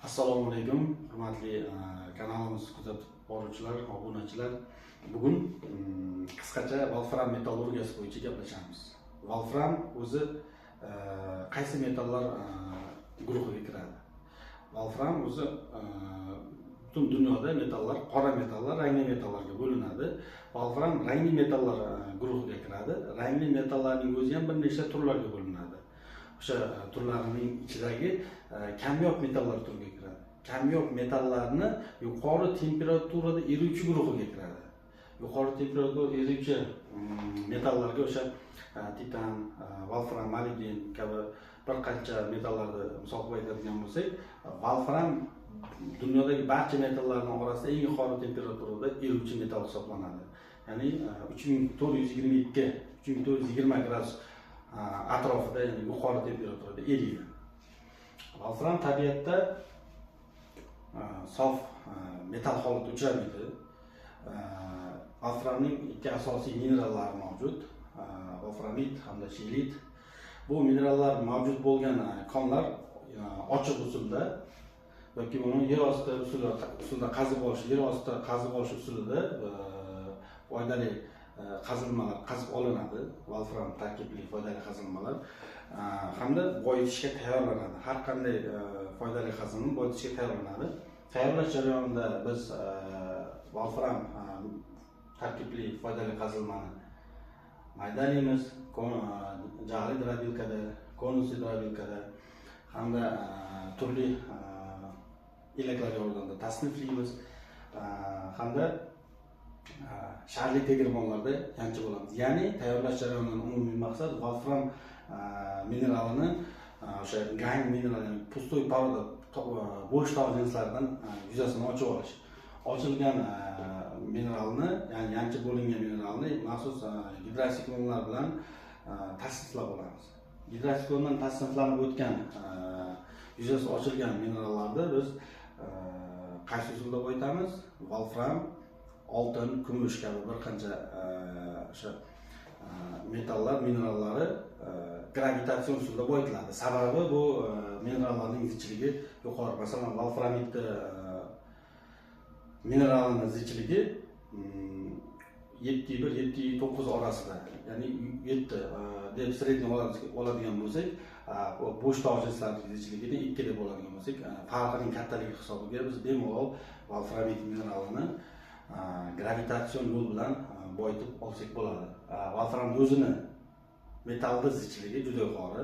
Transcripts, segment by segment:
Assalomu alaykum, hurmatli kanalimiz kuzatib boruvchilar, obunachilar. Bugun qisqacha Wolfram metallurgiyasi bo'yicha gaplashamiz. Wolfram o'zi qaysi metallar guruhiga kiradi? Wolfram o'zi butun dunyoda metallar, qora metallar, rangli metallarga bo'linadi. Wolfram rangli metallar guruhiga kiradi. Rangli metallarning o'zi ham bir nechta turlarga bo'linadi. O'sha turlarining ichidagi kamyob metallar turiga kiradi. Kamyob metallarni yuqori temperaturada eruvchi guruhiga kiradi. Yuqori temperaturada eruvchi metallarga o'sha titan, wolfram, molibden kabi bir qancha metallarni misol qilib aytadigan bo'lsak, wolfram dunyodagi barcha metallarning orasida eng yuqori temperaturada eruvchi metal hisoblanadi. Ya'ni 3422, 3420 gradus atrofida, ya'ni yuqori temperaturada eriydi. Wolfram tabiatda sof metal holatda uchramaydi. Wolframning ikki asosiy minerallari mavjud: wolframit hamda shilit. Bu minerallar mavjud bo'lgan konlar ochiq usulda yoki buni yer osti usulida qazib olish, yer osti qazib olish usulida foydali qazilmalar qazib olinadi. Wolfram tarkibli foydali qazilmalar hamda boyitishga tayyorlanadi. Har qanday foydali qazilma boyitishga tayyorlanadi. Tayyorlash jarayonida biz wolfram tarkibli foydali qazilmani maydalaymiz, jag'li drobilkada, konusli drobilkada hamda turli elaklar yordamida tasniflaymiz hamda sharli tegirmonlarda yanchib olamiz. Ya'ni tayyorlash jarayonining umumiy maqsadi wolfram mineralini o'sha gang minerali, pustoy poroda bo'sh tog' jinslaridan yuzasini ochib olish. Ochilgan mineralni, ya'ni yanchib bo'lingan mineralni maxsus gidrosiklonlar bilan tasniflab olamiz. Gidrosiklondan tasniflanib o'tgan yuzasi ochilgan minerallarni biz qaysi usulda boyitamiz? Wolfram, oltin, kumush kabi bir qancha o'sha metallar, minerallari gravitatsion usulda boyitiladi. Sababi bu minerallarning zichligi yuqori. Masalan, wolframitni mineralining zichligi 7,1-7,9 orasida, ya'ni 7 deb sredniy oladigan bo'lsak, bo'sh tog' jinslarining zichligini 2 deb oladigan bo'lsak, farqining kattaligi hisobiga biz bemalol wolframit mineralini gravitatsion yo'l bilan boyitib olsak bo'ladi. Wolfram o'zini metalda zichligi juda yuqori,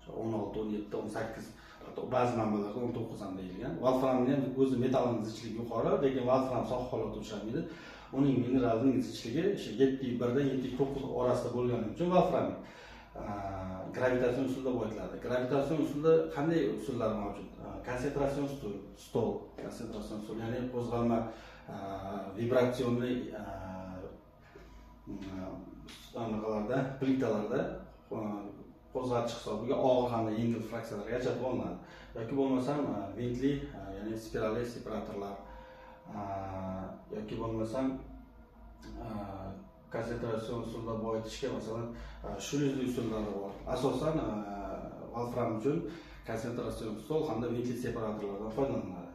16, 17, 18, hatto ba'zi manbalarda 19 ham deyilgan. Wolframning ham o'zi metalining zichligi yuqori, lekin wolfram sof holatda uchramaydi. Uning mineralining zichligi 7,1 dan 7,9 orasida bo'lgani uchun wolfram gravitatsion usulda boyitiladi. Gravitatsion usulda qanday usullar mavjud? Konsentratsion stol, ya'ni qo'zg'alma vibratsionli anaqalarda, plitalarda qo'zg'atish hisobiga og'ir hamda yengil fraksiyalarga ajratib olinadi. Yoki bo'lmasam vintli, ya'ni spiralli separatorlar yoki bo'lmasam konsentratsion usulda boyitishga masalan shluzli usullari bor. Asosan wolfram uchun konsentratsion usul hamda vintli separatorlardan foydalaniladi.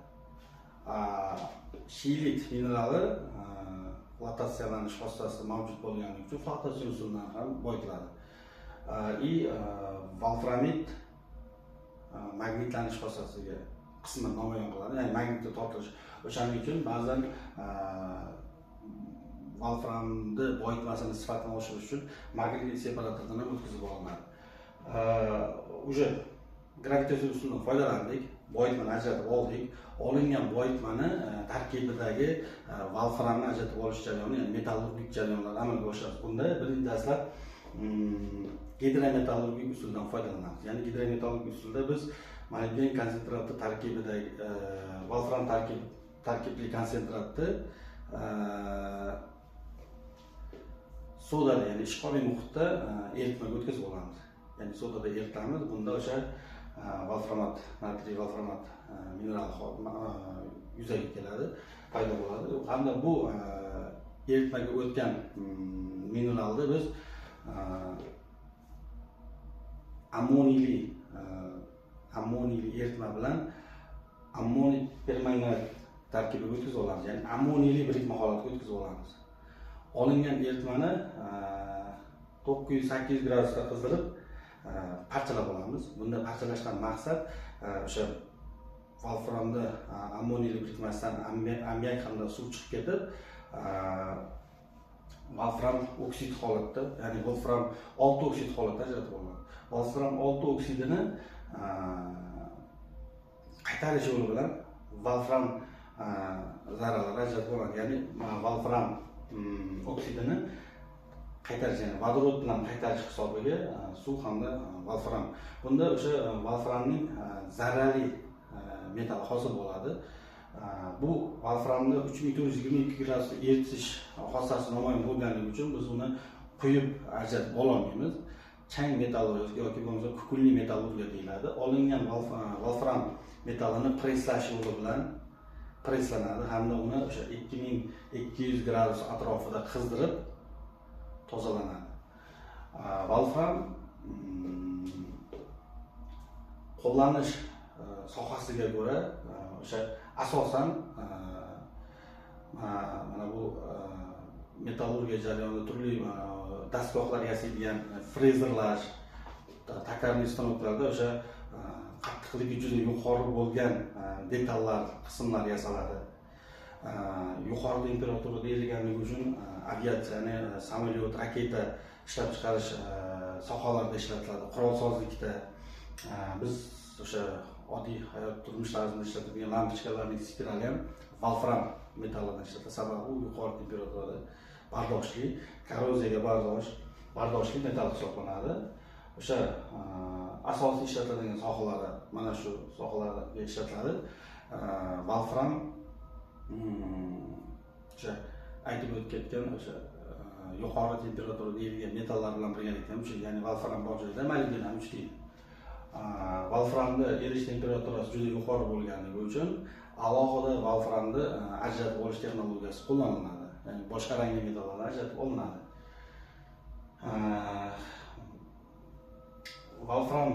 Shilit minerali flotatsiyalanish xossasi mavjud bo'lgani uchun flotatsiya usulidan ham boyitiladi. Wolframit magnitlanish xossasiga qisman namoyon qiladi, ya'ni magnitni tortish. O'shaning uchun ba'zan wolframni boyitmasini sifatini oshirish uchun magnit separatordan ham o'tkazib olinadi. O'sha gravitatsion usuldan foydalandik, boyitmani ajratib oldik. Olingan boyitmani tarkibidagi wolframni ajratib olish jarayoni, ya'ni metallurgik jarayonlar amalga oshiradi. Bunda birinchi dastlab gidrometallurgik usuldan foydalanamiz. Ya'ni gidrometallurgik usulda biz molibden konsentrati tarkibidagi wolfram tarkibli konsentratni sodada, ya'ni ishqoriy muhitda eritmaga o'tkazib olamiz. Ya'ni sodada eritamiz. Bunda o'sha wolframat, natriy wolframat mineral yuzaga keladi, paydo bo'ladi. Hamda bu eritmaga o'tgan mineralni biz ammoniyli eritma bilan ammoniy permanganat tarkibiga o'tkazib olamiz, ya'ni ammoniyli birikma holatga o'tkazib olamiz. Olingan eritmani 900-800 gradusda qizdirib parchalab olamiz. Bunda parchalashdan maqsad o'sha volframda ammoniyli birikmasidan ammiak hamda suv chiqib ketib, volfram oksid holatda, ya'ni volfram 6 oksid holatda ajratib olinadi. Volfram 6 oksidini qaytarish yo'li bilan volfram zarralari ajratib olinadi. Ya'ni volfram oksidini qaytarish, ya'ni vodorod bilan qaytarish hisobiga suv hamda volfram. Bunda o'sha volframning zarrali metal hosil bo'ladi. Bu volframni 3422 gradusda eritish xossasi namoyon bo'lganligi uchun biz uni quyib ajratib ololmaymiz. Chang metallurgiya yoki bo'lmasa kukunli metallurgiya deyiladi. Olingan volfram metallini presslash yo'li bilan presslanadi hamda uni o'sha 2200 gradus atrofida qizdirib tozalanadi. Volfram qo'llanish sohasiga ko'ra o'sha asosan mana bu metallurgiya jarayonida turli dastgohlar yasaydigan frezerlash, takarli stanoklarda o'sha qattiqligi juda yuqori bo'lgan detallar, qismlar yasaladi. Yuqori temperaturada eriganligi uchun aviatsiyani, samolyot, raketa ishlab chiqarish sohalarida ishlatiladi. Qurolsozlikda biz o'sha oddiy hayot turmush tarzida ishlatiladigan lampochkalarning spirali ham volfram metallidan ishlatiladi. Sababi u yuqori temperaturada bardoshli, korroziyaga bardoshli metal hisoblanadi. O'sha asosiy ishlatiladigan sohalari mana shu sohalarda ishlatiladi. Volfram o'sha aytib o'tgan o'sha yuqori temperaturada erigan metallar bilan birgalikda ham uchraydi. Ya'ni volfram bor joyda molibden ham uchraydi. Volframda erish temperaturasi juda yuqori bo'lganligi uchun alohida volframni ajratib olish texnologiyasi qo'llaniladi. Ya'ni boshqa rangli metallardan ajratib olinadi. Volfram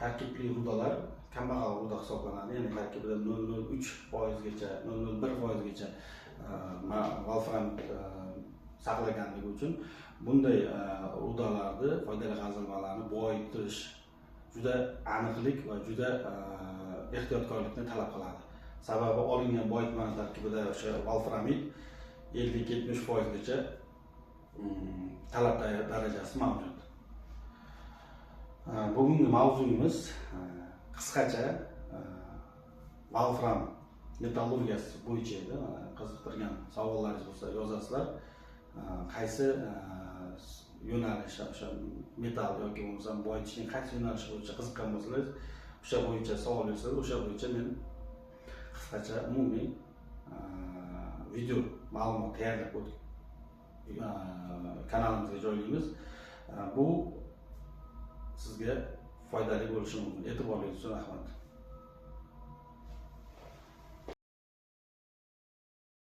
tarkibli rudalar kambag'al ruda hisoblanadi. Ya'ni tarkibida 0.03% gacha, 0.01% gacha volfram saqlaganligi uchun bunday rudalarni foydali qazilmalarni boyitish juda aniqlik va juda ehtiyotkorlikni talab qiladi. Sababi olingan boyitma tarkibida o'sha volframid 50-70% gacha talab darajasi mavjud. Bugungi mavzuyimiz qisqacha volfram metallurgiyasi bo'yicha edi. Qiziqtirgan savollaringiz bo'lsa yozasizlar. Qaysi yo'nalish, o'sha metal yoki bo'lmasa boyitishning qaysi yo'nalishi bo'yicha qiziqqan bo'lsangiz, o'sha bo'yicha savol bersangiz, o'sha bo'yicha men qisqacha umumiy video ma'lumot tayyorlab kanalimizga joylaymiz. Bu sizga foydali bo'lishi mumkin. E'tiboringiz uchun rahmat.